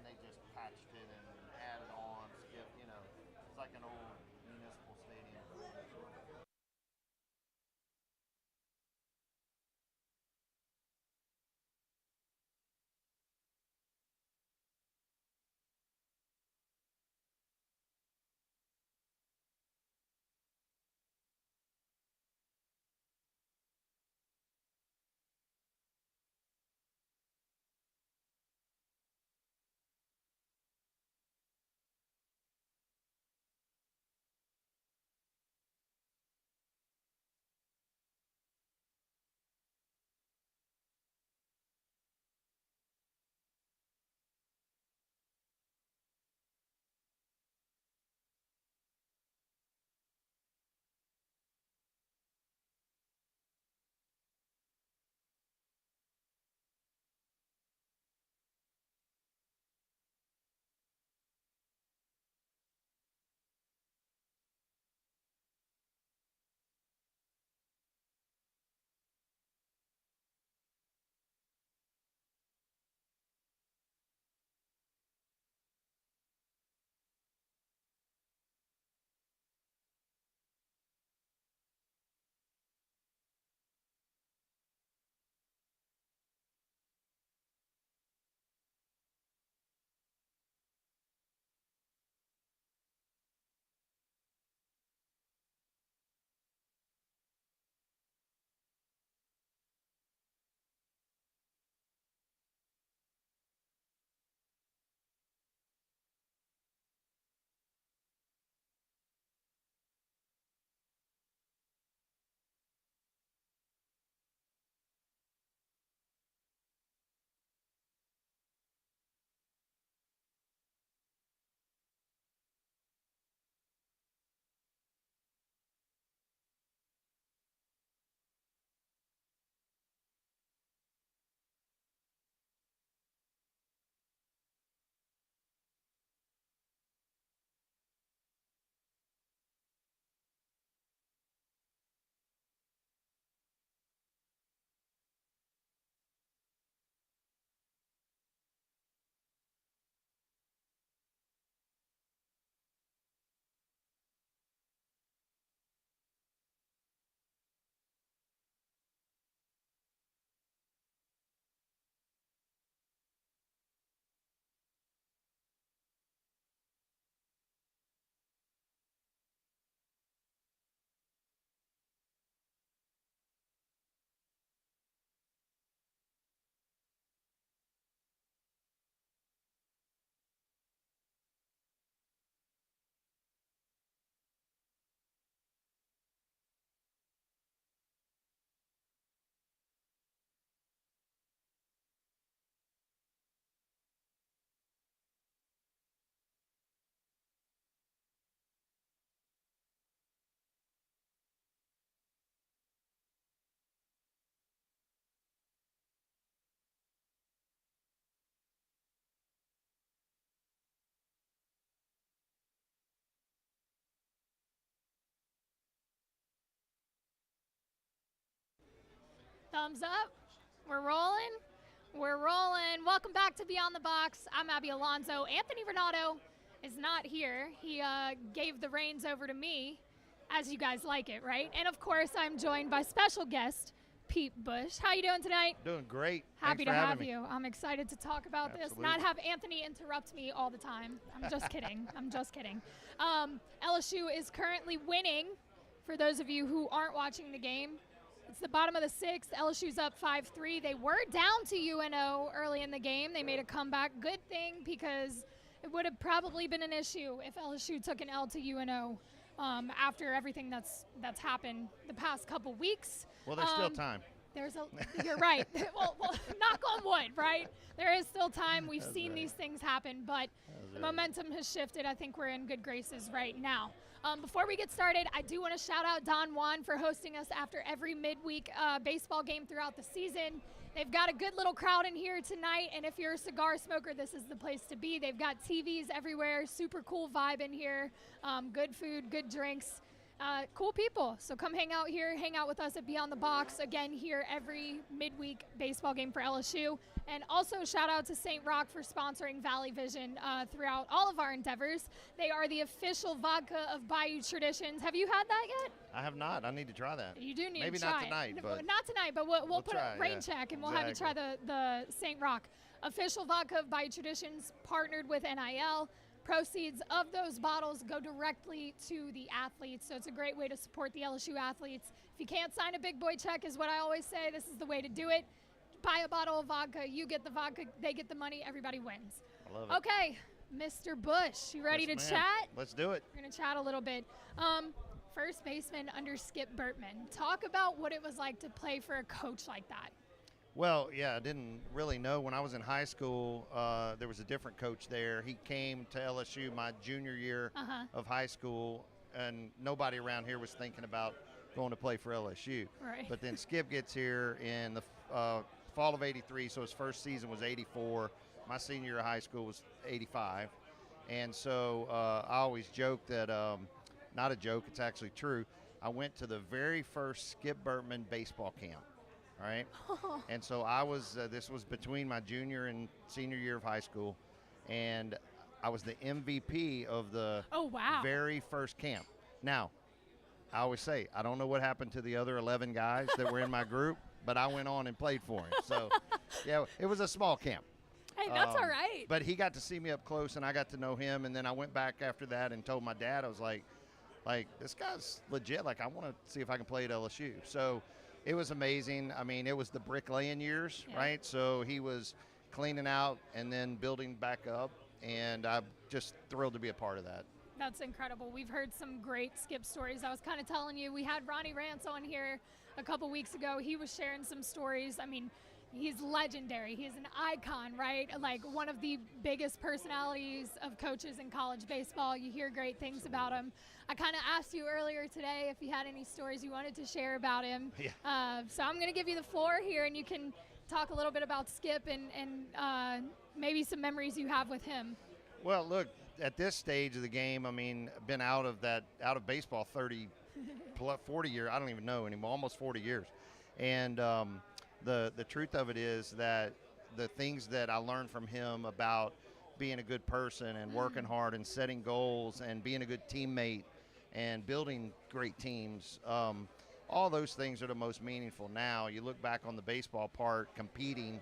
then they just patched it and added on, skipped, it's like an old municipal stadium. Thumbs up. We're rolling. We're rolling. Welcome back to Beyond the Box. I'm Abby Alonzo. Anthony Renato is not here. He gave the reins over to me, as you guys like it, right? And of course, I'm joined by special guest Pete Bush. How you doing tonight? Doing great. Happy Thanks to for have having me. you. I'm excited to talk about this. Absolutely. Not have Anthony interrupt me all the time. I'm just kidding. I'm just kidding. LSU is currently winning. For those of you who aren't watching the game, it's the bottom of the sixth. LSU's up 5-3. They were down to UNO early in the game. They made a comeback. Good thing, because it would have probably been an issue if LSU took an L to UNO after everything that's happened the past couple weeks. Well, there's still time. You're right. well, knock on wood, right? There is still time. We've seen these things happen, but the momentum has shifted. I think we're in good graces right now. Before we get started, I do want to shout out Don Juan for hosting us after every midweek baseball game throughout the season. They've got a good little crowd in here tonight, and if you're a cigar smoker, this is the place to be. They've got TVs everywhere, super cool vibe in here, good food, good drinks. Cool people. So come hang out here, hang out with us at Beyond the Box. Again, here every midweek baseball game for LSU. And also shout out to St. Rock for sponsoring Valley Vision throughout all of our endeavors. They are the official vodka of Bayou Traditions. Have you had that yet? I have not. I need to try that. You do need Maybe to try not it. tonight, but not tonight, but we'll put try, a rain yeah. check and we'll have you try the St. Rock. Official vodka of Bayou Traditions, partnered with NIL. Proceeds of those bottles go directly to the athletes, so it's a great way to support the LSU athletes. If you can't sign a big boy check, is what I always say, this is the way to do it. Buy a bottle of vodka, you get the vodka, they get the money, everybody wins. I love it. Okay, Mr. Bush, you ready to chat? Let's do it. We're going to chat a little bit. First baseman under Skip Bertman. Talk about what it was like to play for a coach like that. Well, yeah, I didn't really know. When I was in high school, there was a different coach there. He came to LSU my junior year of high school, and nobody around here was thinking about going to play for LSU. Right. But then Skip gets here in the fall of '83, so his first season was '84. My senior year of high school was '85. And so I always joke that, not a joke, it's actually true, I went to the very first Skip Bertman baseball camp. All right. And so I was, this was between my junior and senior year of high school, and I was the MVP of the very first camp. Now, I always say, I don't know what happened to the other 11 guys that were in my group, but I went on and played for him. So, yeah, it was a small camp. Hey, that's all right. But he got to see me up close, and I got to know him, and then I went back after that and told my dad, I was like, this guy's legit. Like, I want to see if I can play at LSU. So it was amazing. I mean, it was the bricklaying years, right? So he was cleaning out and then building back up, and I'm just thrilled to be a part of that. That's incredible. We've heard some great Skip stories. I was kind of telling you, we had Ronnie Rance on here a couple weeks ago. He was sharing some stories. I mean, he's legendary. He's an icon, right? Like one of the biggest personalities of coaches in college baseball. You hear great things about him. I kind of asked you earlier today if you had any stories you wanted to share about him. Yeah. So I'm going to give you the floor here, and you can talk a little bit about Skip and maybe some memories you have with him. Well, look, at this stage of the game, I mean, been out of baseball 30, 40 years. I don't even know anymore, almost 40 years. And the truth of it is that the things that I learned from him about being a good person and working hard and setting goals and being a good teammate and building great teams, all those things are the most meaningful now. You look back on the baseball part, competing,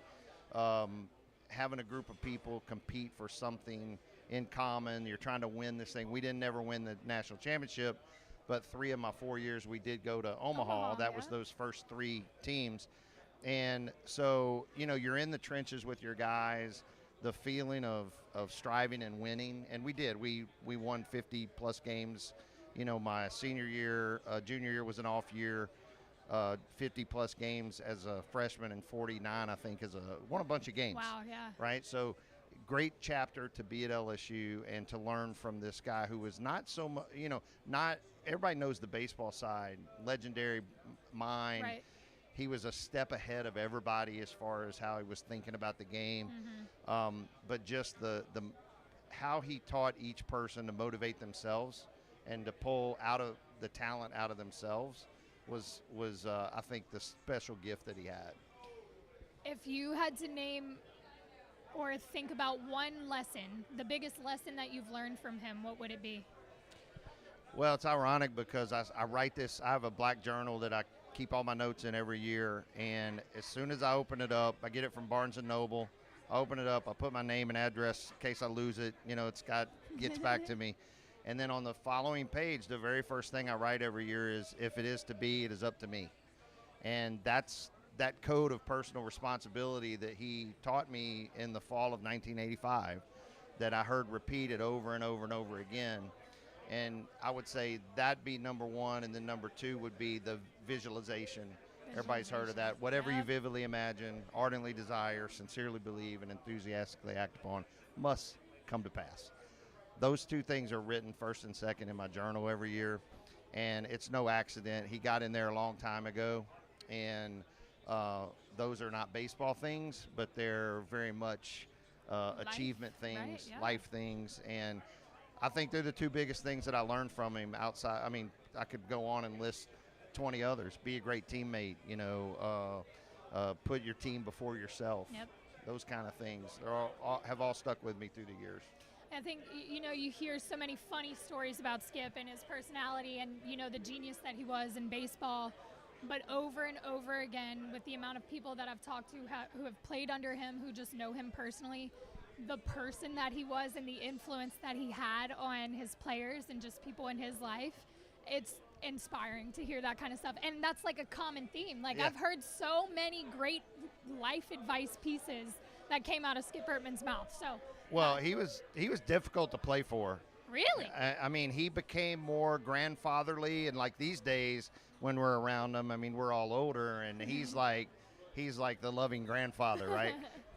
having a group of people compete for something in common. You're trying to win this thing. We didn't never win the national championship, but 3 of my 4 years we did go to Omaha. That was those first 3 teams. And so, you know, you're in the trenches with your guys, the feeling of striving and winning. And we did. We won 50-plus games. You know, my senior year, junior year was an off year, 50-plus games as a freshman and 49, I think, won a bunch of games. Wow, yeah. Right? So great chapter to be at LSU and to learn from this guy who was not so much, you know, not everybody knows the baseball side, legendary mind. Right. He was a step ahead of everybody as far as how he was thinking about the game. But just the how he taught each person to motivate themselves and to pull out of the talent out of themselves was I think the special gift that he had. If you had to name or think about one lesson, the biggest lesson that you've learned from him, what would it be? Well, it's ironic because I write this. I have a black journal that I keep all my notes in every year, and as soon as I open it up, I get it from Barnes & Noble. I open it up, I put my name and address in case I lose it. You know, gets back to me. And then on the following page, the very first thing I write every year is, if it is to be, it is up to me. And that's that code of personal responsibility that he taught me in the fall of 1985 that I heard repeated over and over and over again. And I would say that'd be number one, and then number 2 would be the visualization. Everybody's heard of that. Whatever you vividly imagine, ardently desire, sincerely believe, and enthusiastically act upon must come to pass. Those 2 things are written first and second in my journal every year, and it's no accident. He got in there a long time ago, and those are not baseball things, but they're very much achievement things, life things, and I think they're the 2 biggest things that I learned from him outside. I mean, I could go on and list 20 others. Be a great teammate, put your team before yourself. Yep. Those kind of things have all stuck with me through the years. I think, you hear so many funny stories about Skip and his personality and, the genius that he was in baseball. But over and over again, with the amount of people that I've talked to who have played under him, who just know him personally, the person that he was and the influence that he had on his players and just people in his life, it's inspiring to hear that kind of stuff. And that's like a common theme. Like, yeah. I've heard so many great life advice pieces that came out of Skip Bertman's mouth. So, well, he was difficult to play for. Really? I mean, he became more grandfatherly, and like these days when we're around him, I mean, we're all older, and he's like the loving grandfather, right?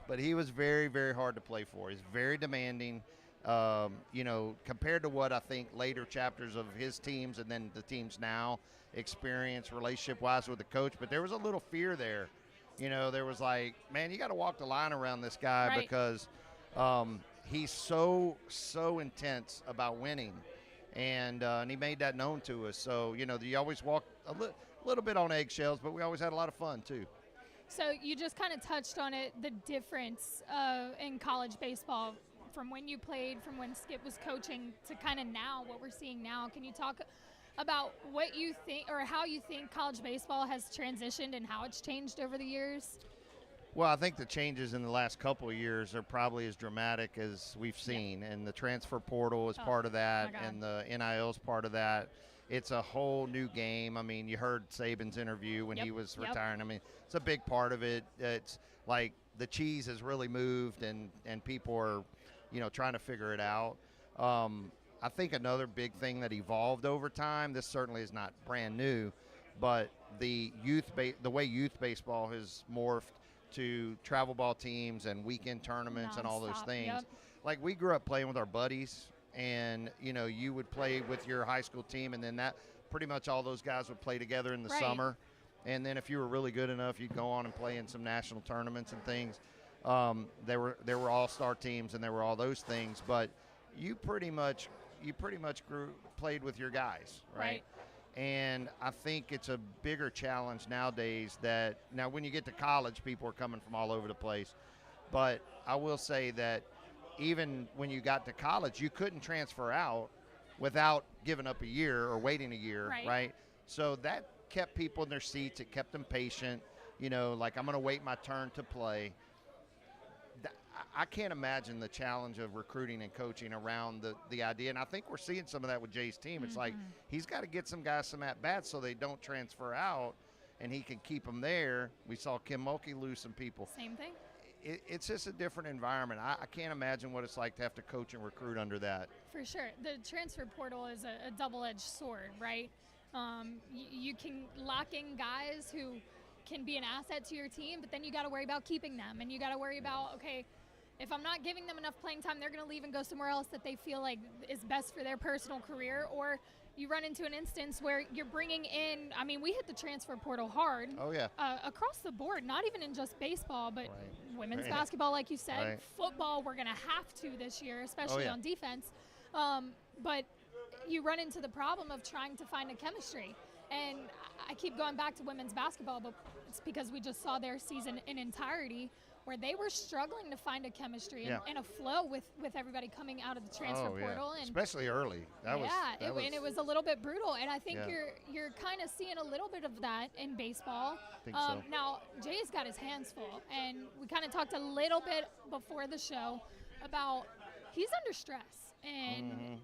But he was very, very hard to play for. He's very demanding, compared to what I think later chapters of his teams and then the teams now experience relationship-wise with the coach. But there was a little fear there. There was like, man, you got to walk the line around this guy, right, because he's so intense about winning, and he made that known to us. So, you always walk a little bit on eggshells, but we always had a lot of fun too. So you just kind of touched on it, the difference in college baseball from when you played, from when Skip was coaching to kind of now, what we're seeing now. Can you talk about what you think or how you think college baseball has transitioned and how it's changed over the years? Well, I think the changes in the last couple of years are probably as dramatic as we've seen, and the transfer portal is part of that, and the NIL is part of that. It's a whole new game. I mean, you heard Saban's interview when he was retiring. I mean, it's a big part of it. It's like the cheese has really moved, and people are, trying to figure it out. I think another big thing that evolved over time, this certainly is not brand new, but the way youth baseball has morphed to travel ball teams and weekend tournaments and all those things. Yep. Like, we grew up playing with our buddies, and you would play with your high school team, and then that pretty much all those guys would play together in the summer. And then if you were really good enough, you'd go on and play in some national tournaments and things. There were all-star teams, and there were all those things, but you pretty much played with your guys, right? And I think it's a bigger challenge nowadays that now when you get to college, people are coming from all over the place. But I will say that even when you got to college, you couldn't transfer out without giving up a year or waiting a year, right? So that kept people in their seats. It kept them patient, like, I'm going to wait my turn to play. I can't imagine the challenge of recruiting and coaching around the idea. And I think we're seeing some of that with Jay's team. It's like he's got to get some guys some at-bats so they don't transfer out, and he can keep them there. We saw Kim Mulkey lose some people. Same thing. It's just a different environment. I can't imagine what it's like to have to coach and recruit under that. For sure. The transfer portal is a double-edged sword, right? You can lock in guys who can be an asset to your team, but then you got to worry about keeping them, and you got to worry about, okay, if I'm not giving them enough playing time, they're going to leave and go somewhere else that they feel like is best for their personal career. Or you run into an instance where you're bringing in, I mean, we hit the transfer portal hard. Oh, yeah. Across the board, not even in just baseball, but women's basketball, like you said, football, we're going to have to this year, especially on defense. But you run into the problem of trying to find a chemistry. And I keep going back to women's basketball, but it's because we just saw their season in entirety where they were struggling to find a chemistry and a flow with everybody coming out of the transfer portal. And especially early. And it was a little bit brutal. And I think you're kind of seeing a little bit of that in baseball. I think so. Now, Jay's got his hands full. And we kind of talked a little bit before the show about he's under stress. And,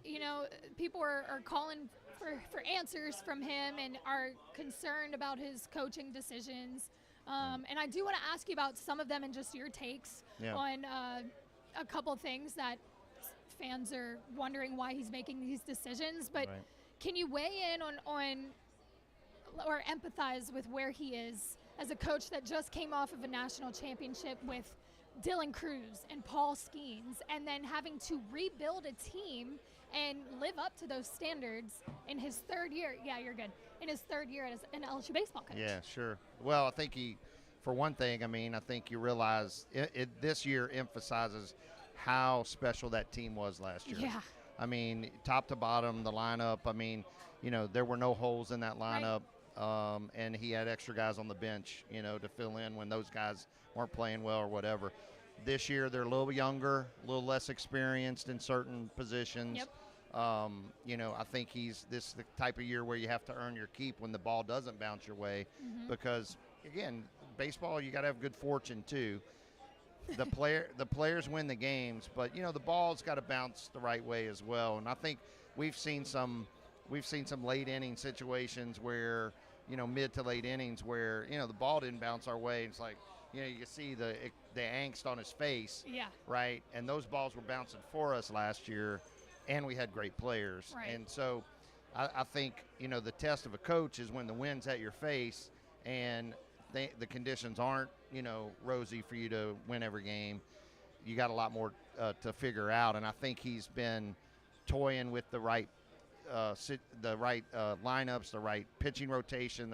people are calling for answers from him and are concerned about his coaching decisions. And I do want to ask you about some of them and just your takes on a couple things that fans are wondering why he's making these decisions. But can you weigh in on or empathize with where he is as a coach that just came off of a national championship with Dylan Cruz and Paul Skeens, and then having to rebuild a team and live up to those standards in his third year? Yeah, you're good. In his third year as an LSU baseball coach. Yeah, sure. Well, I think for one thing, I think you realize this year emphasizes how special that team was last year. Yeah. I mean, top to bottom, the lineup. I mean, there were no holes in that lineup, and he had extra guys on the bench, to fill in when those guys weren't playing well or whatever. This year, they're a little younger, a little less experienced in certain positions. Yep. I think this is the type of year where you have to earn your keep when the ball doesn't bounce your way, because again, baseball, you got to have good fortune too. The players win the games, but the ball's got to bounce the right way as well. And I think we've seen some late inning situations where mid to late innings where the ball didn't bounce our way. It's like you can see the angst on his face. Yeah. Right. And those balls were bouncing for us last year, and we had great players. Right. And so I think the test of a coach is when the wind's at your face and the conditions aren't rosy for you to win every game. You got a lot more to figure out, and I think he's been toying with the right lineups, the right pitching rotation,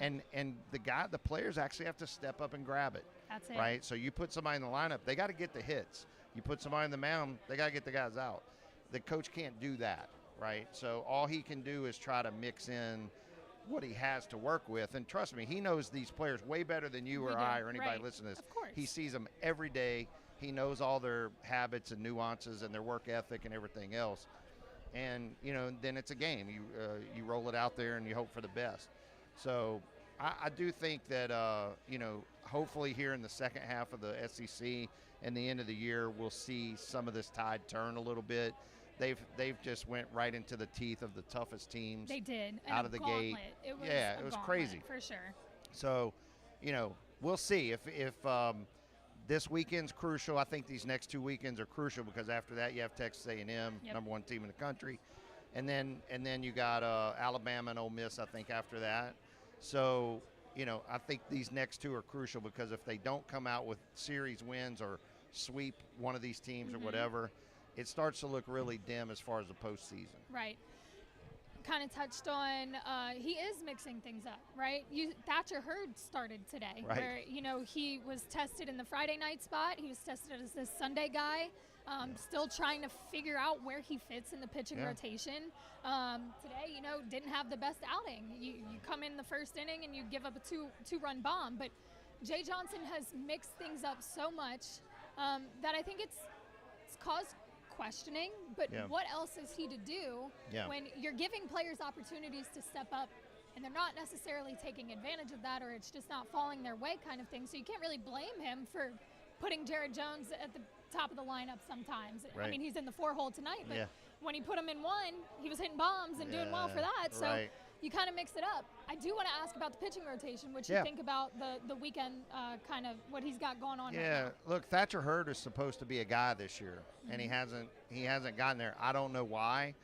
and the players actually have to step up and grab it. That's it. Right. So you put somebody in the lineup, they got to get the hits. You put somebody in the mound, they got to get the guys out. The coach can't do that, right? So all he can do is try to mix in what he has to work with. And trust me, he knows these players way better than you or I or anybody listening to this. Of course. He sees them every day. He knows all their habits and nuances and their work ethic and everything else. And, then it's a game. You roll it out there and you hope for the best. So I do think that, hopefully here in the second half of the SEC and the end of the year, we'll see some of this tide turn a little bit. They've just went right into the teeth of the toughest teams. They did. Out of the gate. It was crazy for sure. So, we'll see if this weekend's crucial. I think these next 2 weekends are crucial because after that you have Texas A&M, number one team in the country, and then you got Alabama and Ole Miss. I think after that. So, I think these next two are crucial because if they don't come out with series wins or sweep one of these teams or whatever, it starts to look really dim as far as the postseason. Right. Kind of touched on, he is mixing things up, right? Thatcher Hurd started today, right, where, he was tested in the Friday night spot. He was tested as this Sunday guy, still trying to figure out where he fits in the pitching rotation. Today, didn't have the best outing. You come in the first inning and you give up a two-run bomb, but Jay Johnson has mixed things up so much that I think it's caused questioning, but what else is he to do when you're giving players opportunities to step up and they're not necessarily taking advantage of that, or it's just not falling their way kind of thing. So you can't really blame him for putting Jared Jones at the top of the lineup sometimes. Right. I mean, he's in the 4-hole tonight, but when he put him in one, he was hitting bombs and doing well for that. So you kind of mix it up. I do want to ask about the pitching rotation, what you think about the weekend, kind of what he's got going on right now. Look, Thatcher Hurd is supposed to be a guy this year, and he hasn't gotten there. I don't know why.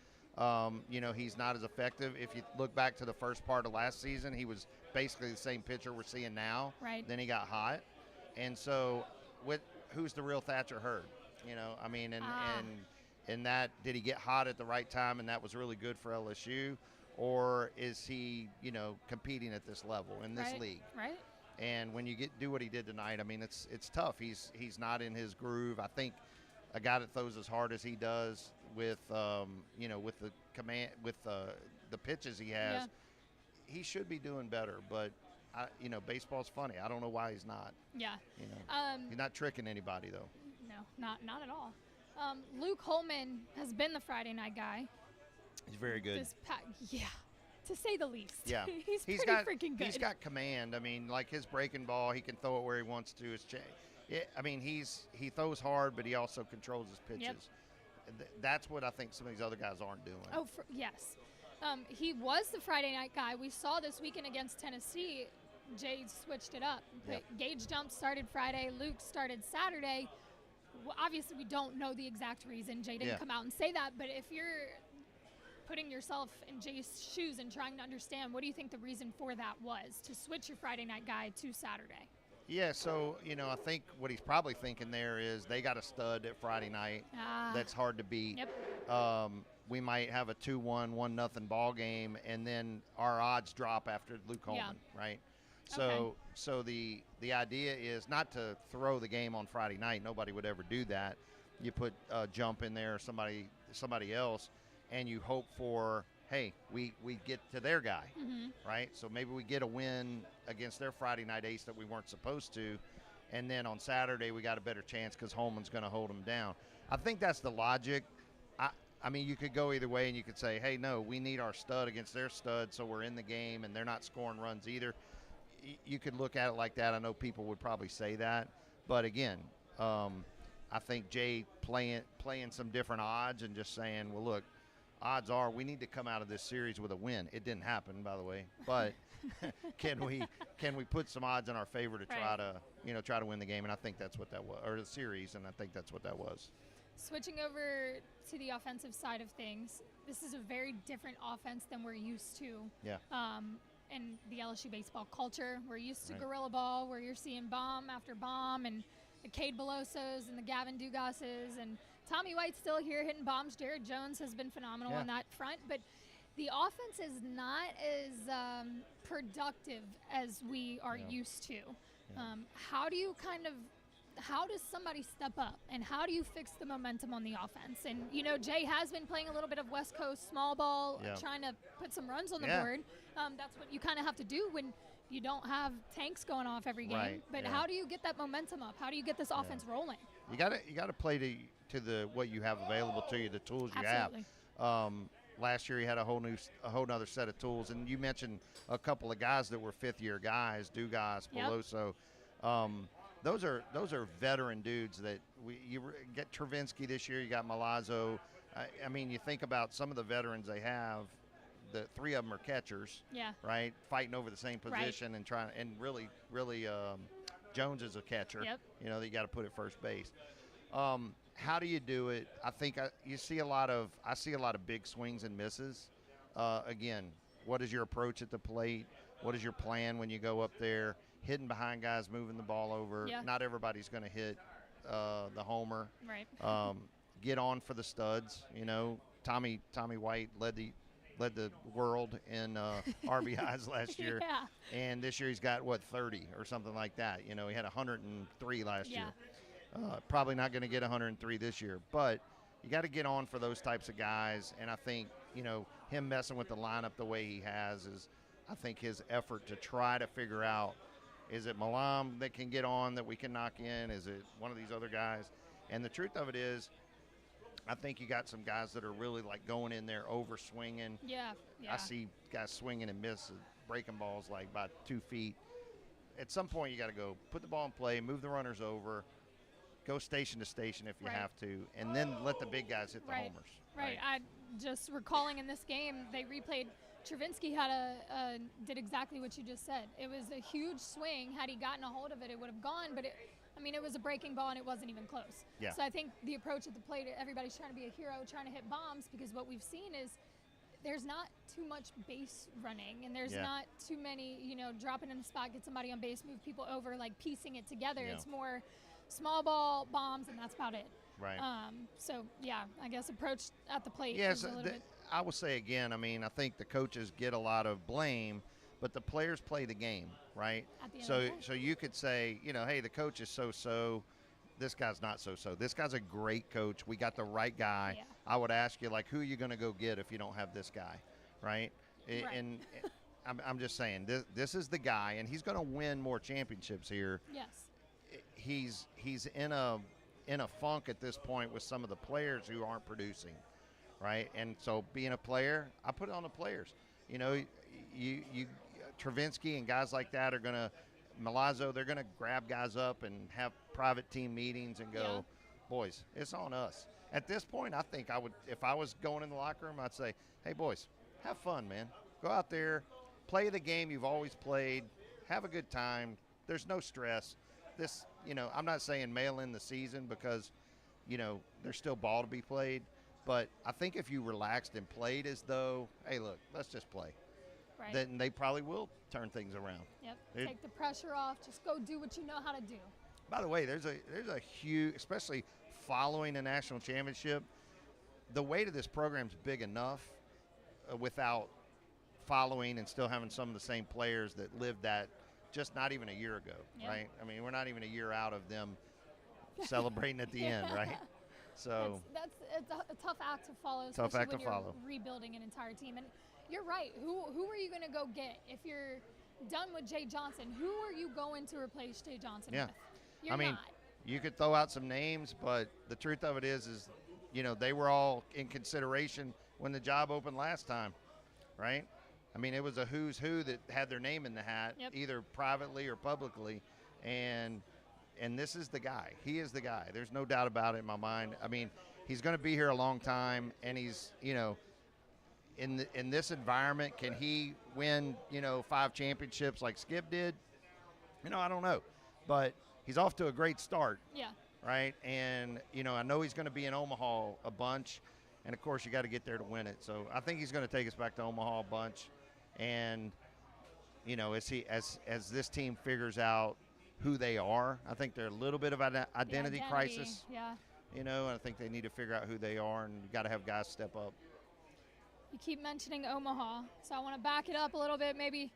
He's not as effective. If you look back to the first part of last season, he was basically the same pitcher we're seeing now. Right. Then he got hot. And so who's the real Thatcher Hurd? And that, did he get hot at the right time and that was really good for LSU? Or is he, competing at this level in this league? Right. And when you do what he did tonight, I mean, it's tough. He's not in his groove. I think a guy that throws as hard as he does with, with the command, with the pitches he has, he should be doing better. But baseball's funny. I don't know why he's not. Yeah. He's not tricking anybody though. No, not at all. Luke Holman has been the Friday night guy. He's very good. To say the least. Yeah. he's pretty freaking good. He's got command. I mean, like his breaking ball, he can throw it where he wants to. He throws hard, but he also controls his pitches. Yep. That's what I think some of these other guys aren't doing. Oh, yes. He was the Friday night guy. We saw this weekend against Tennessee, Jay switched it up. Gage Jump started Friday, Luke started Saturday. Well, obviously, we don't know the exact reason. Jay didn't come out and say that, but if you're putting yourself in Jay's shoes and trying to understand, what do you think the reason for that was, to switch your Friday night guy to Saturday? Yeah, so, I think what he's probably thinking there is they got a stud at Friday night that's hard to beat. Yep. We might have a 2-1, 1-0 ball game, and then our odds drop after Luke Holman, right? So the idea is not to throw the game on Friday night. Nobody would ever do that. You put Jump in there, somebody somebody else, and you hope for, hey, we get to their guy, right? So maybe we get a win against their Friday night ace that we weren't supposed to, and then on Saturday we got a better chance because Holman's going to hold them down. I think that's the logic. I mean, you could go either way, and you could say, hey, no, we need our stud against their stud, so we're in the game, and they're not scoring runs either. You could look at it like that. I know people would probably say that. But, again, I think Jay playing some different odds and just saying, well, look, odds are we need to come out of this series with a win. It didn't happen, by the way. But can we put some odds in our favor to try to win the game? And I think that's what that was, or the series, and I think that's what that was. Switching over to the offensive side of things, this is a very different offense than we're used to. Yeah. In the LSU baseball culture, we're used to guerrilla ball, where you're seeing bomb after bomb, and the Cade Belosos and the Gavin Dugases, and Tommy White's still here hitting bombs. Jared Jones has been phenomenal on that front, but the offense is not as productive as we are used to. Yeah. How does somebody step up, and how do you fix the momentum on the offense? And, Jay has been playing a little bit of West Coast small ball, trying to put some runs on the board. That's what you kind of have to do when you don't have tanks going off every game. Right. But how do you get that momentum up? How do you get this offense rolling? You got to play to the what you have available to you, the tools you Absolutely. have. Last year, he had a whole nother set of tools, and you mentioned a couple of guys that were fifth-year guys, Dugas, Beloso. Those are veteran dudes that you get. Travinsky this year. You got Milazzo. I mean, you think about some of the veterans they have. The three of them are catchers. Yeah. Right, fighting over the same position and trying. And really, Jones is a catcher. Yep. That you got to put at first base. How do you do it? I think I see a lot of big swings and misses. Again, what is your approach at the plate? What is your plan when you go up there? Hitting behind guys, moving the ball over. Yeah. Not everybody's going to hit the homer. Right. Get on for the studs. Tommy White led the world in RBIs last year. Yeah. And this year he's got 30 or something like that. He had 103 last year. Probably not going to get 103 this year, but you got to get on for those types of guys. And I think him messing with the lineup the way he has is, I think, his effort to try to figure out. Is it Malam that can get on that we can knock in? Is it one of these other guys? And the truth of it is, I think you got some guys that are really going in there over swinging. Yeah. I see guys swinging and missing, breaking balls by 2 feet. At some point, you got to go put the ball in play, move the runners over, go station to station if you have to, and then let the big guys hit the homers. Right. I just recalling in this game, they replayed. Travinsky did exactly what you just said. It was a huge swing. Had he gotten a hold of it, it would have gone. But it was a breaking ball, and it wasn't even close. Yeah. So I think the approach at the plate, everybody's trying to be a hero, trying to hit bombs, because what we've seen is there's not too much base running, and there's not too many, dropping in a spot, get somebody on base, move people over, piecing it together. Yeah. It's more small ball, bombs, and that's about it. Right. I guess approach at the plate is a little bit. I will say again, I think the coaches get a lot of blame, but the players play the game, right? So you could say, hey, the coach is so-so. This guy's not so-so. This guy's a great coach. We got the right guy. Yeah. I would ask you, who are you going to go get if you don't have this guy, right? And I'm just saying, this is the guy, and he's going to win more championships here. Yes. He's in a funk at this point with some of the players who aren't producing. Right, and so being a player, I put it on the players. You Travinsky and guys like that are gonna, Milazzo, they're gonna grab guys up and have private team meetings and go, boys, it's on us. At this point, I think I would, if I was going in the locker room, I'd say, hey boys, have fun, man. Go out there, play the game you've always played, have a good time. There's no stress. This, I'm not saying mail in the season because, there's still ball to be played. But I think if you relaxed and played as though, hey, look, let's just play, then they probably will turn things around. Yep. Take the pressure off. Just go do what you know how to do. By the way, there's a huge, especially following a national championship, the weight of this program's big enough without following and still having some of the same players that lived that just not even a year ago, right? We're not even a year out of them celebrating at the end, right? So it's a tough act to follow, Tough especially act when to you're follow. rebuilding an entire team. And you're right. Who are you going to go get if you're done with Jay Johnson? Who are you going to replace Jay Johnson Yeah. with? You're I mean, not. you could throw out some names, but the truth of it is, they were all in consideration when the job opened last time, right? I mean, it was a who's who that had their name in the hat, Yep. either privately or publicly, and this is the guy. He is the guy. There's no doubt about it in my mind. I mean, he's going to be here a long time, and he's, in this environment, can he win, 5 championships like Skip did? I don't know, but he's off to a great start. Yeah. Right? And, I know he's going to be in Omaha a bunch. And, of course, you got to get there to win it. So I think he's going to take us back to Omaha a bunch. And, as this team figures out who they are, I think they're a little bit of an identity crisis. Yeah. And I think they need to figure out who they are, and you got to have guys step up. You keep mentioning Omaha, so I want to back it up a little bit, maybe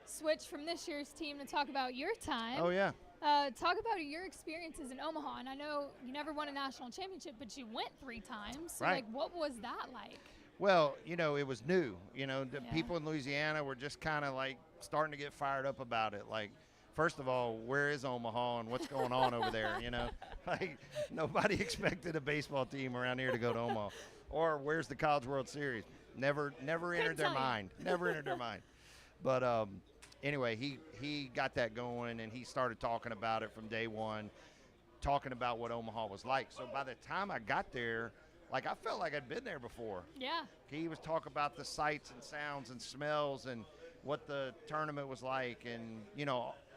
switch from this year's team to talk about your time. Oh, yeah. Talk about your experiences in Omaha. And I know you never won a national championship, but you went 3 times. So, Right. what was that like? Well, it was new. The people in Louisiana were just kind of like starting to get fired up about it. Like, first of all, where is Omaha and what's going on over there? Like, nobody expected a baseball team around here to go to Omaha. Or where's the College World Series? Never entered their mind. Never entered their mind. But anyway, he got that going, and he started talking about it from day one, talking about what Omaha was like. So by the time I got there, like, I felt like I'd been there before. Yeah. He was talking about the sights and sounds and smells and what the tournament was like, and,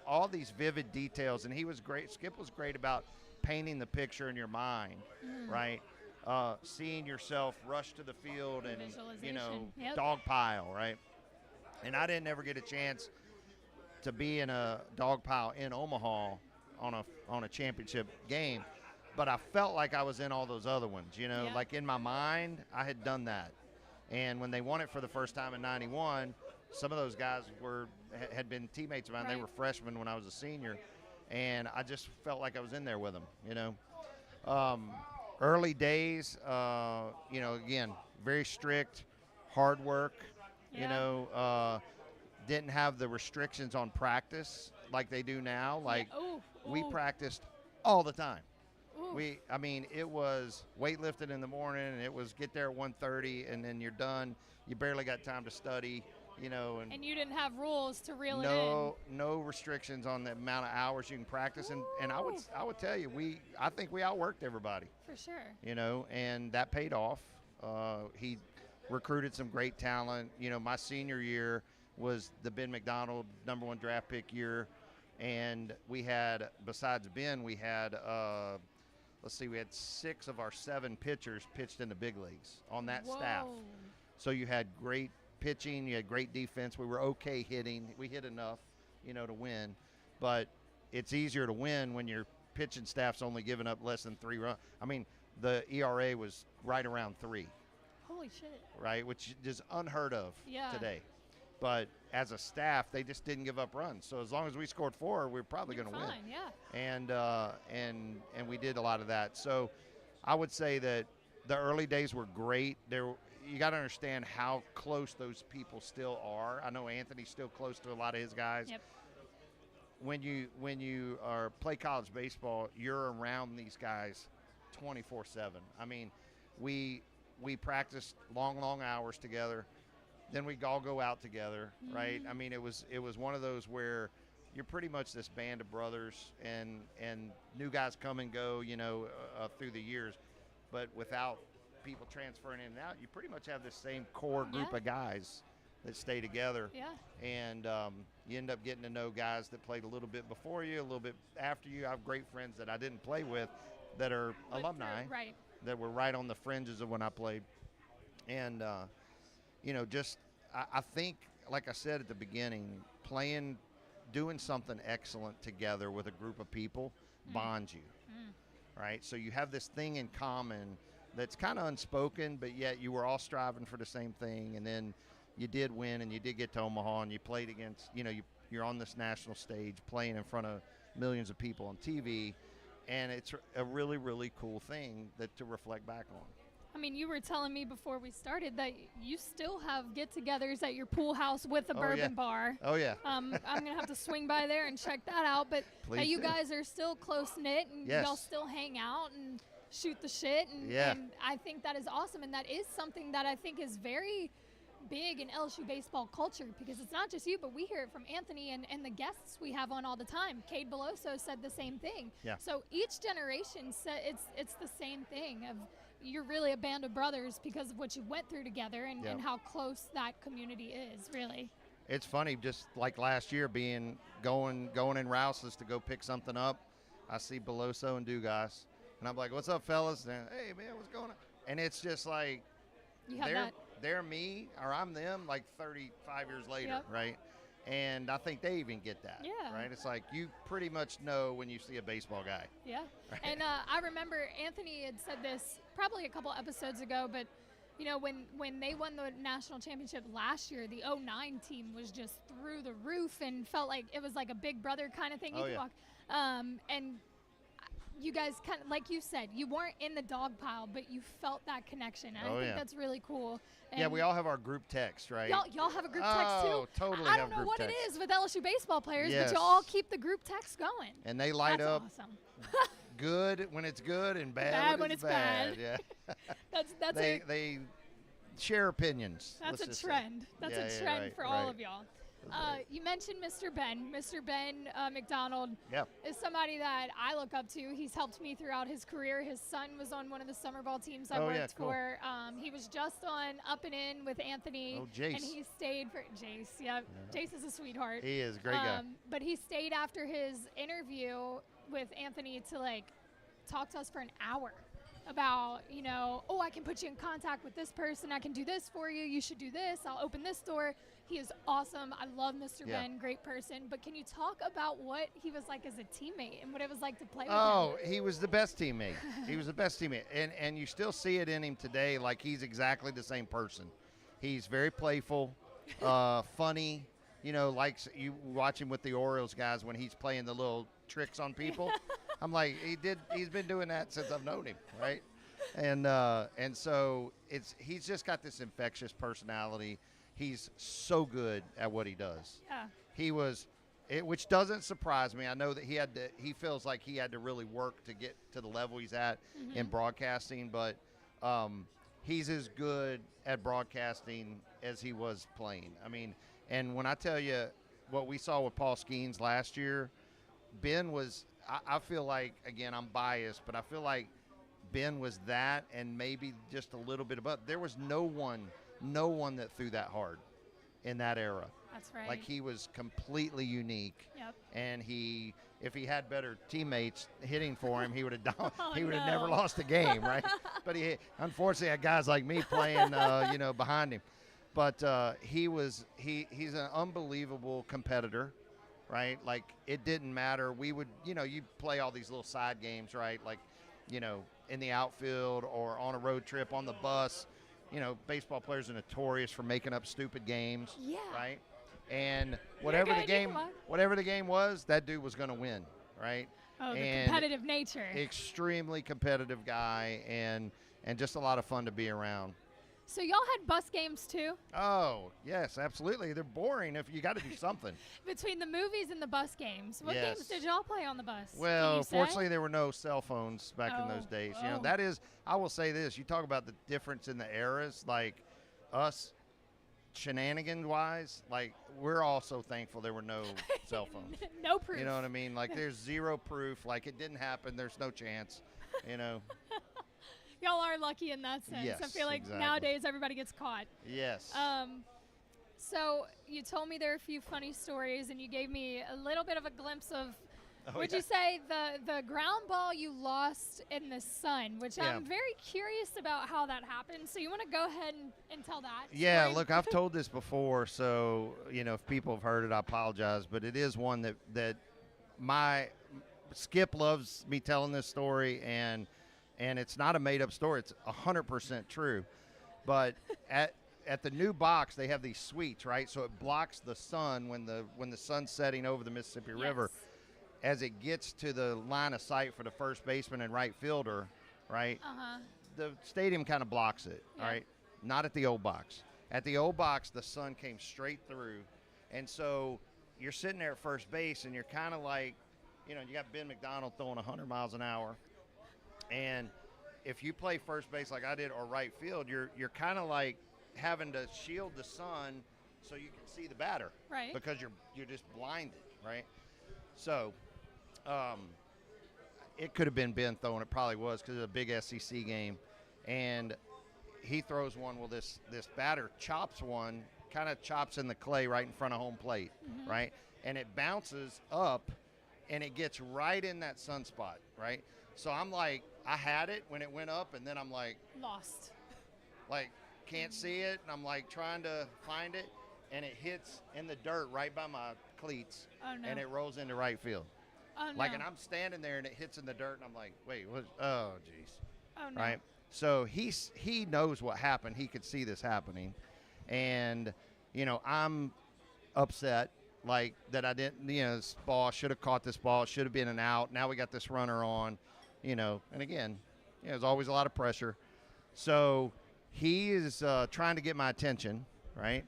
all these vivid details. And he was great. Skip was great about painting the picture in your mind, right? Seeing yourself rush to the field and, Yep. dog pile, right? And I didn't ever get a chance to be in a dog pile in Omaha on a championship game, but I felt like I was in all those other ones, Yeah. like in my mind, I had done that. And when they won it for the first time in '91, some of those guys had been teammates of mine. Right. They were freshmen when I was a senior, and I just felt like I was in there with them, Early days, again, very strict, hard work, Yeah. didn't have the restrictions on practice like they do now. Like, we practiced all the time. Ooh. It was weightlifting in the morning, and it was get there at 1:30, and then you're done. You barely got time to study, And you didn't have rules to reel it no restrictions on the amount of hours you can practice. And I would tell you, I think we outworked everybody. in. For sure. And that paid off. He recruited some great talent. My senior year was the Ben McDonald #1 draft pick year. And we had, besides Ben, we had, we had 6 of our 7 pitchers pitched in the big leagues on that staff. Whoa. So you had great pitching, you had great defense. We were okay hitting. We hit enough, to win. But it's easier to win when your pitching staff's only giving up less than 3 runs. The ERA was right around 3, Holy shit. right, which is unheard of Yeah. today. But as a staff, they just didn't give up runs. So as long as we scored 4, we were probably going to win. Fine, yeah. And we did a lot of that. So I would say that the early days were great. You got to understand how close those people still are. I know Anthony's still close to a lot of his guys. Yep. When you play college baseball, you're around these guys 24/7. We practiced long hours together. Then we all go out together, right? It was one of those where you're pretty much this band of brothers, and new guys come and go, through the years, but without people transferring in and out, you pretty much have the same core group of guys that stay together. Yeah. And you end up getting to know guys that played a little bit before you, a little bit after you. I have great friends that I didn't play with that are alumni, Right. that were right on the fringes of when I played. And, I think, like I said at the beginning, doing something excellent together with a group of people bonds you, right? So you have this thing in common that's kind of unspoken, but yet you were all striving for the same thing. And then you did win, and you did get to Omaha, and you played against, you're on this national stage playing in front of millions of people on TV. And it's a really, really cool thing to reflect back on. mean, you were telling me before we started that you still have get-togethers at your pool house with a Oh, bourbon yeah. bar. Oh, yeah. I'm gonna have to swing by there and check that out. But Please you do. guys are still close knit, and Yes. y'all still hang out and shoot the shit. And, Yeah. and I think that is awesome, and that is something that I think is very big in LSU baseball culture, because it's not just you, but we hear it from Anthony and the guests we have on all the time. Cade Beloso said the same thing. Yeah. So each generation said it's the same thing of you're really a band of brothers because of what you went through together and, Yep. and how close that community is, really. It's funny, just like last year, going in Rouse's to go pick something up. I see Beloso and Dugas, and I'm like, "What's up, fellas?" And hey, man, what's going on? And it's just like You have they're me or I'm them, like 35 years later, Yep. right? And I think they even get that, Yeah. right? It's like you pretty much know when you see a baseball guy. Yeah. Right. And I remember Anthony had said this probably a couple episodes ago, but you know, when they won the national championship last year, the 09 team was just through the roof and felt like it was like a big brother kind of thing. Oh, You could yeah. walk. And you guys kind of, like you said, you weren't in the dog pile, but you felt that connection. And Oh, I think yeah. that's really cool. And Yeah, we all have our group text, right? Y'all have a group text too? Oh, totally I have don't know group what text. it is with LSU baseball players, Yes. but y'all keep the group text going. And they light That's up awesome. good when it's good and bad, Bad when when it's it's bad. Yeah. That's they share opinions. That's let's a just say. trend. That's Yeah, a yeah, trend right, for all right. of y'all. Right. You mentioned Mr. Ben. Mr. Ben McDonald Yeah. is somebody that I look up to. He's helped me throughout his career. His son was on one of the summer ball teams I Oh, worked yeah, cool. for. He was just on Up and In with Anthony. Oh, Jace. And he stayed for Jace. Yep. Yeah. Jace is a sweetheart. He is a great guy. But he stayed after his interview with Anthony to like talk to us for an hour about, you know, oh, I can put you in contact with this person. I can do this for you. You should do this. I'll open this door. He is awesome. I love Mr. Yeah. Ben, great person. But can you talk about what he was like as a teammate and what it was like to play with Oh, him? he was the best teammate. He was the best teammate. And you still see it in him today, like he's exactly the same person. He's very playful, funny. You know, like you watch him with the Orioles guys when he's playing the little tricks on people. I'm like, he's been doing that since I've known him, right? And so he's just got this infectious personality. He's so good at what he does. Yeah. He was, which doesn't surprise me. I know that he feels like he had to really work to get to the level he's at in broadcasting, but he's as good at broadcasting as he was playing. I mean, and when I tell you what we saw with Paul Skeens last year, Ben was, I feel like, again, I'm biased, but I feel like Ben was that and maybe just a little bit above. There was no one that threw that hard in that era. That's right. Like, he was completely unique. Yep. And if he had better teammates hitting for him, he would have Oh, he would have no. never lost a game, right? But he unfortunately had guys like me playing, behind him. But he's an unbelievable competitor, right? Like, it didn't matter. We would, you play all these little side games, right? Like, in the outfield or on a road trip on the bus. Baseball players are notorious for making up stupid games, Yeah. right? And whatever good, the game was, that dude was going to win, right? Oh, the And competitive nature. Extremely competitive guy, and just a lot of fun to be around. So y'all had bus games too? Oh, yes, absolutely. They're boring if you got to do something. Between the movies and the bus games, what Yes. games did y'all play on the bus? Can Well, you say? fortunately, there were no cell phones back in those Oh, days. oh. That is, I will say this. You talk about the difference in the eras, like us, shenanigan-wise, like, we're all so thankful there were no cell phones. No proof. You know what I mean? Like, there's zero proof. Like, it didn't happen. There's no chance, Y'all are lucky in that sense. I Yes, feel like exactly. nowadays everybody gets caught. Yes. So you told me there are a few funny stories, and you gave me a little bit of a glimpse of, would you say, the ground ball you lost in the sun, which Yeah. I'm very curious about how that happened. So you want to go ahead and tell that Yeah, story? look, I've told this before, so, if people have heard it, I apologize, but it is one that my Skip loves me telling this story, and it's not a made-up story. It's 100% true. But at the new box, they have these suites, right? So it blocks the sun when the sun's setting over the Mississippi River. Yes. As it gets to the line of sight for the first baseman and right fielder, right? Uh-huh. the stadium kind of blocks it, all right? Not at the old box. At the old box, the sun came straight through, and so you're sitting there at first base, and you're kind of like, you got Ben McDonald throwing 100 miles an hour, and if you play first base like I did or right field, you're kind of like having to shield the sun so you can see the batter, right? Because you're just blinded, right? So, it could have been Ben throwing. It probably was because it was a big SEC game, and he throws one. Well, this batter chops one, kind of chops in the clay right in front of home plate, right? And it bounces up, and it gets right in that sunspot, right? So I'm like, I had it when it went up, and then I'm like, lost. Like, can't see it, and I'm like trying to find it, and it hits in the dirt right by my cleats, and it rolls into right field. Oh, no. Like, and I'm standing there, and it hits in the dirt, and I'm like, wait, what? Oh, jeez. Oh, no. Right? So he knows what happened. He could see this happening. And, I'm upset, like, that I didn't, this ball, should have caught this ball, should have been an out. Now we got this runner on, and again, there's always a lot of pressure. So he is trying to get my attention, right?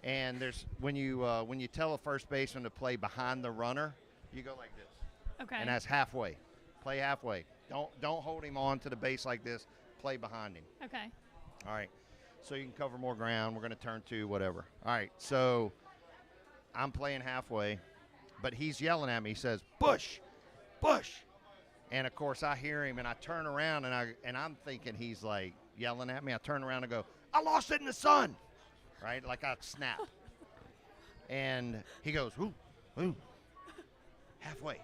And there's when you tell a first baseman to play behind the runner, you go like this. Okay. And that's halfway. Play halfway. Don't hold him on to the base like this. Play behind him. Okay. All right. So you can cover more ground. We're going to turn two, whatever. All right. So I'm playing halfway, but he's yelling at me. He says, "Bush, Bush." And of course I hear him, and I turn around, and I'm thinking he's like yelling at me. I turn around and go, "I lost it in the sun." Right? Like I snap. And he goes, "Ooh, ooh." Halfway.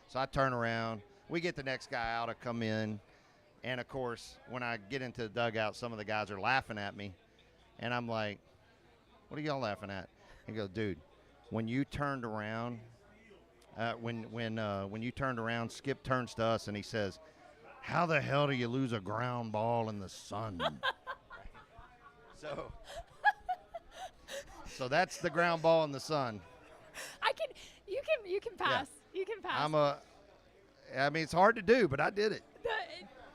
So I turn around. We get the next guy out. I come in. And, of course, when I get into the dugout, some of the guys are laughing at me. And I'm like, "What are y'all laughing at?" He goes, "Dude, when you turned around, when you turned around, Skip turns to us and he says, 'How the hell do you lose a ground ball in the sun?'" So that's the ground ball in the sun. You can pass. Yeah. You can pass. It's hard to do, but I did it.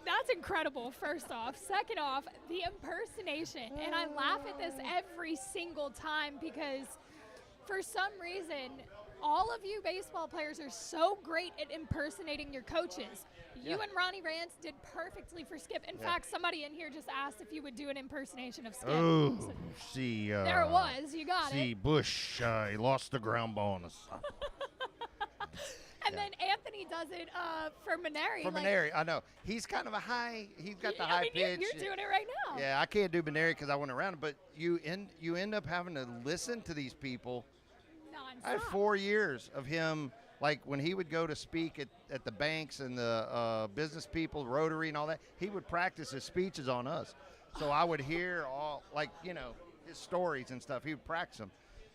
That's incredible, first off. Second off, the impersonation. And I laugh at this every single time because for some reason, all of you baseball players are so great at impersonating your coaches. You and Ronnie Rance did perfectly for Skip. In fact, somebody in here just asked if you would do an impersonation of Skip. Oh, see. There it was. You got it. See, Bush, he lost the ground ball in the sun. And then Anthony does it for Maneri. For Maneri, I know. He's kind of he's got the high pitch. You're doing it right now. Yeah, I can't do Maneri because I went around it, but you end up having to listen to these people. Nonstop. I had 4 years of him, like when he would go to speak at the banks and the business people, Rotary and all that, he would practice his speeches on us. So I would hear all, his stories and stuff. He would practice them.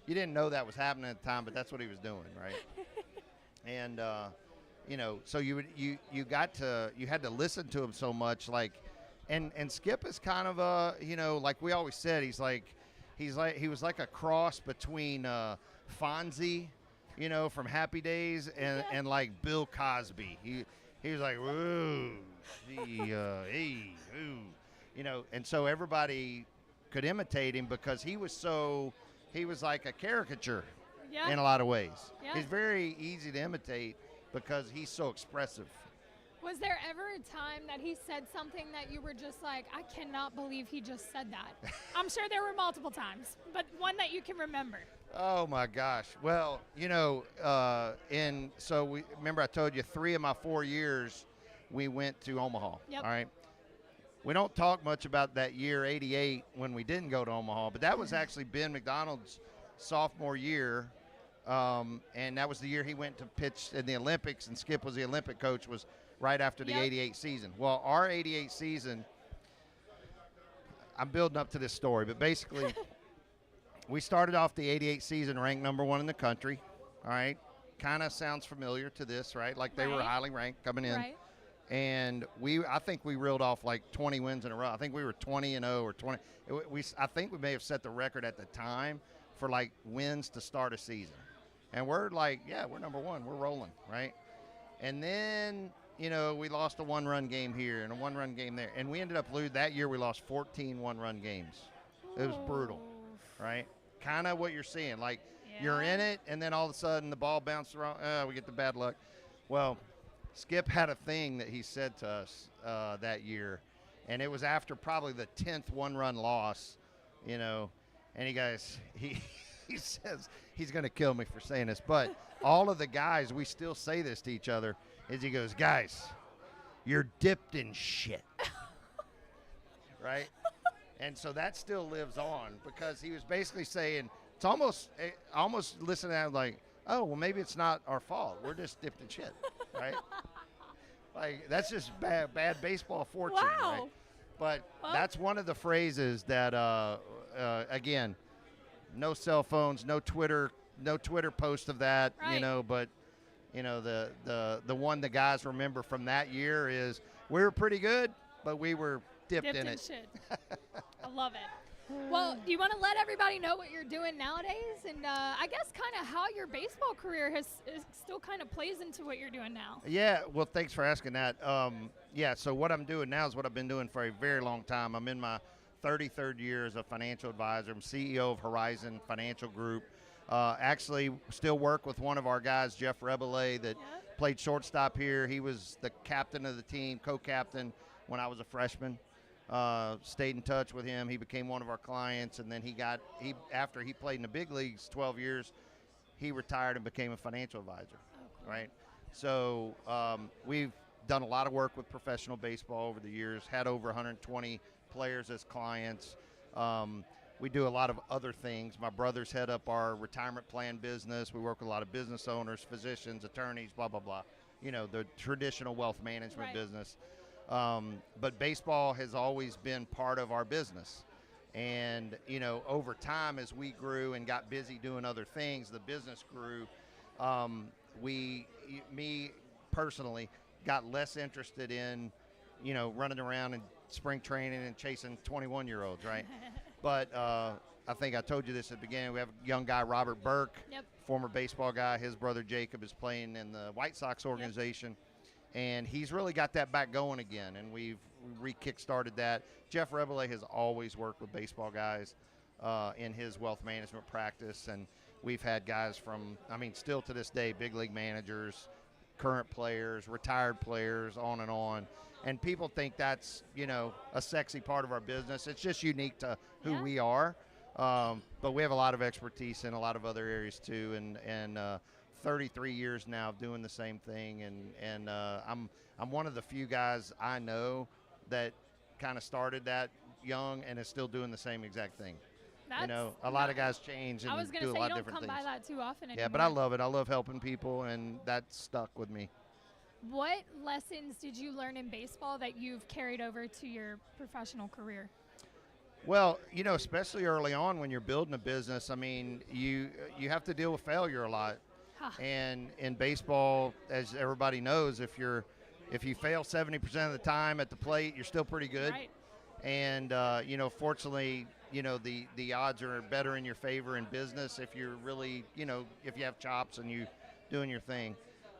You didn't know that was happening at the time, but that's what he was doing, right? And, so you had to listen to him so much, and Skip is kind of like we always said, he was like a cross between Fonzie, from Happy Days and like Bill Cosby. He was like, "Whoa, hey, ooh," and so everybody could imitate him because he was like a caricature. Yeah. In a lot of ways. Yeah. He's very easy to imitate because he's so expressive. Was there ever a time that he said something that you were just like, "I cannot believe he just said that"? I'm sure there were multiple times, but one that you can remember. Oh, my gosh. Well, remember I told you 3 of my 4 years we went to Omaha. Yep. All right. We don't talk much about that year, 88, when we didn't go to Omaha, but that was actually Ben McDonald's sophomore year. And that was the year he went to pitch in the Olympics, and Skip was the Olympic coach, was right after the 88 season. Well, our 88 season, I'm building up to this story, but basically we started off the 88 season ranked number 1 in the country, all right? Kind of sounds familiar to this, right? Like they were highly ranked coming in. Right. And I think we reeled off like 20 wins in a row. I think we were 20-0 or 20. I think we may have set the record at the time for like wins to start a season. And we're like, yeah, we're number 1. We're rolling, right? And then, we lost a one-run game here and a one-run game there. And we ended up losing. That year we lost 14 one-run games. It was brutal, right? Kind of what you're seeing. Like, you're in it, and then all of a sudden the ball bounces around. We get the bad luck. Well, Skip had a thing that he said to us that year, and it was after probably the 10th one-run loss, and he says he's going to kill me for saying this, but all of the guys, we still say this to each other, is he goes, guys, you're dipped in shit, right? And so that still lives on because he was basically saying, it's almost listening to him like, oh, well, maybe it's not our fault. We're just dipped in shit, right? Like, that's just bad baseball fortune, right? But that's one of the phrases that, again, no cell phones, no Twitter post of that, right. But, the one the guys remember from that year is we were pretty good, but we were dipped in it. Shit. I love it. Well, do you want to let everybody know what you're doing nowadays? And I guess kind of how your baseball career still kind of plays into what you're doing now. Yeah, well, thanks for asking that. So what I'm doing now is what I've been doing for a very long time. I'm in my 33rd year as a financial advisor. I'm CEO of Horizon Financial Group. Actually, still work with one of our guys, Jeff Rebele, that played shortstop here. He was the captain of the team, co-captain when I was a freshman. Stayed in touch with him. He became one of our clients, and then after he played in the big leagues 12 years, he retired and became a financial advisor, right? So we've done a lot of work with professional baseball over the years, had over 120 players as clients. We do a lot of other things. My brothers head up our retirement plan business. We work with a lot of business owners, physicians, attorneys, blah, blah, blah. The traditional wealth management business. But baseball has always been part of our business. And, over time as we grew and got busy doing other things, the business grew. Me personally got less interested in, running around and spring training and chasing 21-year-olds, right? But I think I told you this at the beginning. We have a young guy, Robert Burke, former baseball guy. His brother Jacob is playing in the White Sox organization. And he's really got that back going again, and we've re-kick-started that. Jeff Rebele has always worked with baseball guys in his wealth management practice, and we've had guys from, still to this day, big league managers, current players, retired players, on and on. And people think that's, a sexy part of our business. It's just unique to who we are. But we have a lot of expertise in a lot of other areas too, and 33 years now of doing the same thing, and I'm one of the few guys I know that kind of started that young and is still doing the same exact thing. A lot of guys change and do a lot of different things. I was going to say, you don't come by that too often anymore. Yeah, but I love it. I love helping people, and that stuck with me. What lessons did you learn in baseball that you've carried over to your professional career? Well, especially early on when you're building a business, you have to deal with failure a lot. And in baseball, as everybody knows, if you fail 70% of the time at the plate, you're still pretty good. Right. And fortunately, the odds are better in your favor in business if you're really, if you have chops and you doing your thing.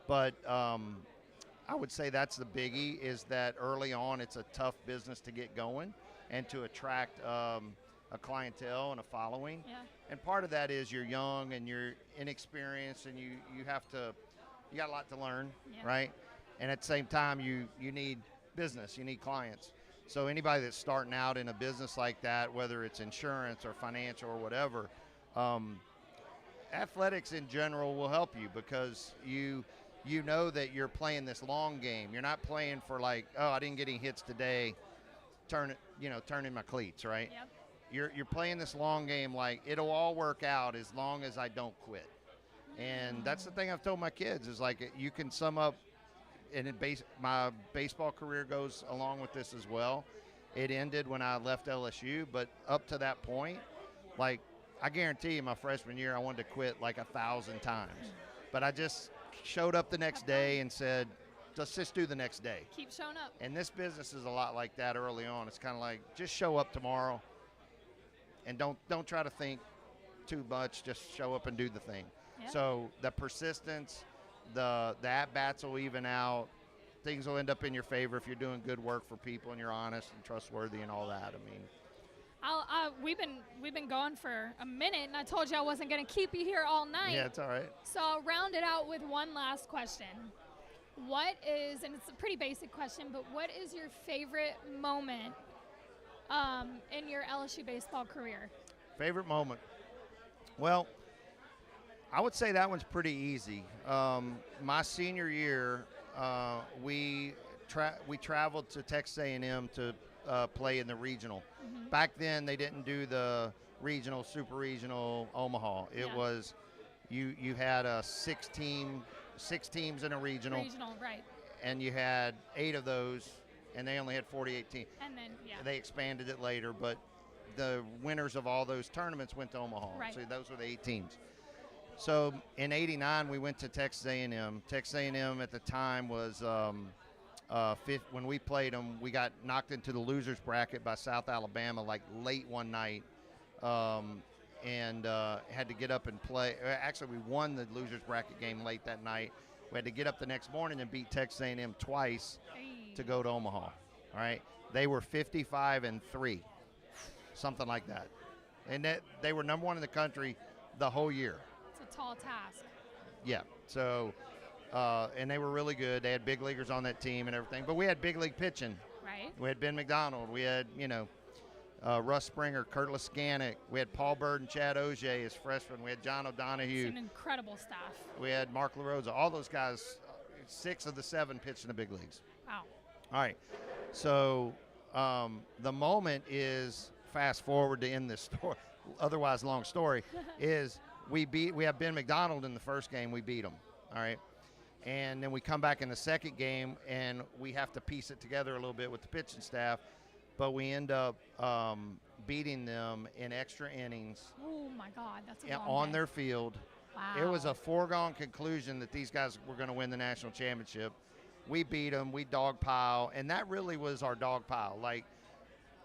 But I would say that's the biggie, is that early on it's a tough business to get going and to attract a clientele and a following. Yeah. And part of that is you're young and you're inexperienced, and you got a lot to learn, right? And at the same time, you need business, you need clients. So anybody that's starting out in a business like that, whether it's insurance or financial or whatever, athletics in general will help you, because you know that you're playing this long game. You're not playing for like, oh, I didn't get any hits today, turn in my cleats, right? Yep. You're playing this long game, like it'll all work out as long as I don't quit. And that's the thing I've told my kids, is like, you can sum up, and my baseball career goes along with this as well. It ended when I left LSU, but up to that point, like, I guarantee you my freshman year I wanted to quit like 1,000 times. But I just showed up the next day and said, let's just do the next day. Keep showing up. And this business is a lot like that early on. It's kind of like, just show up tomorrow. And don't try to think too much. Just show up and do the thing. Yep. So the persistence, the at-bats will even out. things will end up in your favor if you're doing good work for people and you're honest and trustworthy and all that. I mean, we've been going for a minute, and I told you I wasn't going to keep you here all night. yeah, it's all right. So I'll round it out with one last question. What is, and it's a pretty basic question, but what is your favorite moment in your LSU baseball career? Favorite moment? Well, I would say that one's pretty easy. My senior year, we traveled to Texas A&M to play in the regional. Mm-hmm. Back then, they didn't do the regional, super regional Omaha. It was you had a six teams in a regional. Regional, right? And you had 8 of those, and they only had 48 teams. And then they expanded it later, but the winners of all those tournaments went to Omaha. Right. So those were the 8 teams. So in '89, we went to Texas A&M. Texas A&M at the time was when we played them, we got knocked into the losers bracket by South Alabama like late one night, and had to get up and play. Actually, we won the losers bracket game late that night. We had to get up the next morning and beat Texas A&M twice to go to Omaha. All right, they were 55-3, something like that, and they were number 1 in the country the whole year. It's a tall task. Yeah. So, and they were really good. They had big leaguers on that team and everything. But we had big league pitching. Right. We had Ben McDonald. We had, Russ Springer, Kurt Laskanik. We had Paul Bird and Chad Auger as freshmen. We had John O'Donohue. It's an incredible staff. We had Mark LaRosa. All those guys, 6 of the 7 pitched in the big leagues. Wow. All right. So the moment is, fast forward to end this story, otherwise long story, is we have Ben McDonald in the first game. We beat him. All right. And then we come back in the second game, and we have to piece it together a little bit with the pitching staff. But we end up beating them in extra innings. Oh, my God. That's a long on day. their field. Wow. It was a foregone conclusion that these guys were going to win the national championship. We beat them. We dogpile. And that really was our dogpile. Like,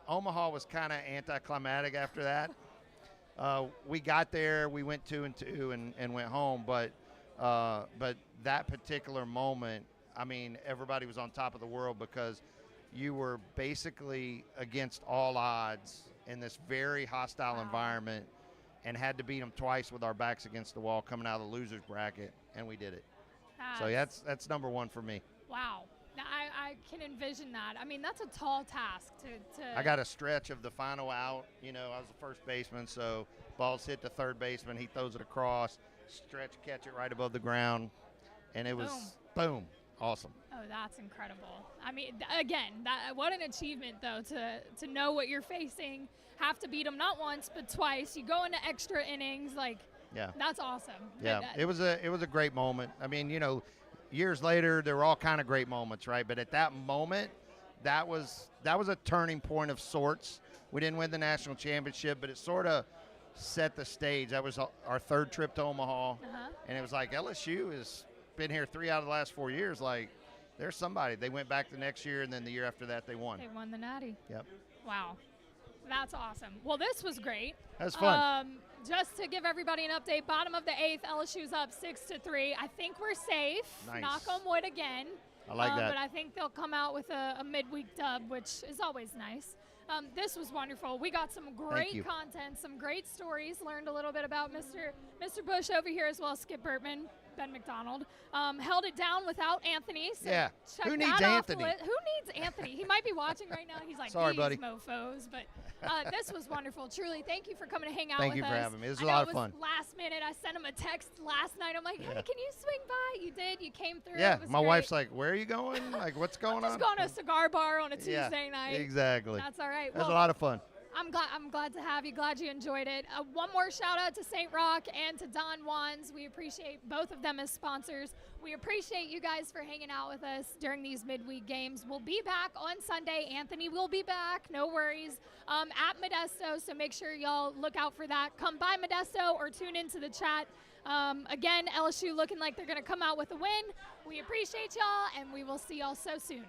Omaha was kind of anticlimactic after that. We got there. We went 2-2 and went home. But that particular moment, I mean, everybody was on top of the world because you were basically against all odds in this very hostile environment and had to beat them twice with our backs against the wall coming out of the losers bracket, and we did it. So that's number 1 for me. Wow. Now, I can envision that. I mean, that's a tall task to I got a stretch of the final out. I was the first baseman, so ball's hit the third baseman. He throws it across, stretch, catch it right above the ground, and it was boom. Awesome. Oh, that's incredible. I mean, again, what an achievement, though, to know what you're facing, have to beat them not once but twice. You go into extra innings, that's awesome. Yeah, it was a great moment. I mean, years later, there were all kind of great moments, right? But at that moment, that was a turning point of sorts. We didn't win the national championship, but it sort of set the stage. That was our 3rd trip to Omaha, and it was like LSU has been here 3 out of the last 4 years. Like, there's somebody. They went back the next year, and then the year after that, they won. They won the Natty. Yep. Wow. That's awesome. Well, this was great. That was fun. Just to give everybody an update, bottom of the 8th, LSU's up 6-3. I think we're safe. Nice. Knock on wood again. I like that. But I think they'll come out with a midweek dub, which is always nice. This was wonderful. We got some great content, some great stories, learned a little bit about Mr. Bush over here as well as Skip Burtman, Ben McDonald. Held it down without Anthony. So yeah. check Who needs that off Anthony? the list. Who needs Anthony? He might be watching right now. He's like, sorry, these buddy. mofos. But this was wonderful. Truly, thank you for coming to hang out Thank with us. you for having me. It was a I know lot it of fun. Last minute, I sent him a text last night. I'm like, hey, can you swing by? You did. You came through. Yeah, it was my great. wife's like, where are you going? Like, what's going on? Just going to a cigar bar on a Tuesday night. Exactly. That's all right. It was a lot of fun. I'm glad to have you. Glad you enjoyed it. One more shout out to St. Rock and to Don Juan's. We appreciate both of them as sponsors. We appreciate you guys for hanging out with us during these midweek games. We'll be back on Sunday. Anthony will be back. No worries. At Modesto, so make sure y'all look out for that. Come by Modesto or tune into the chat. Again, LSU looking like they're going to come out with a win. We appreciate y'all, and we will see y'all so soon.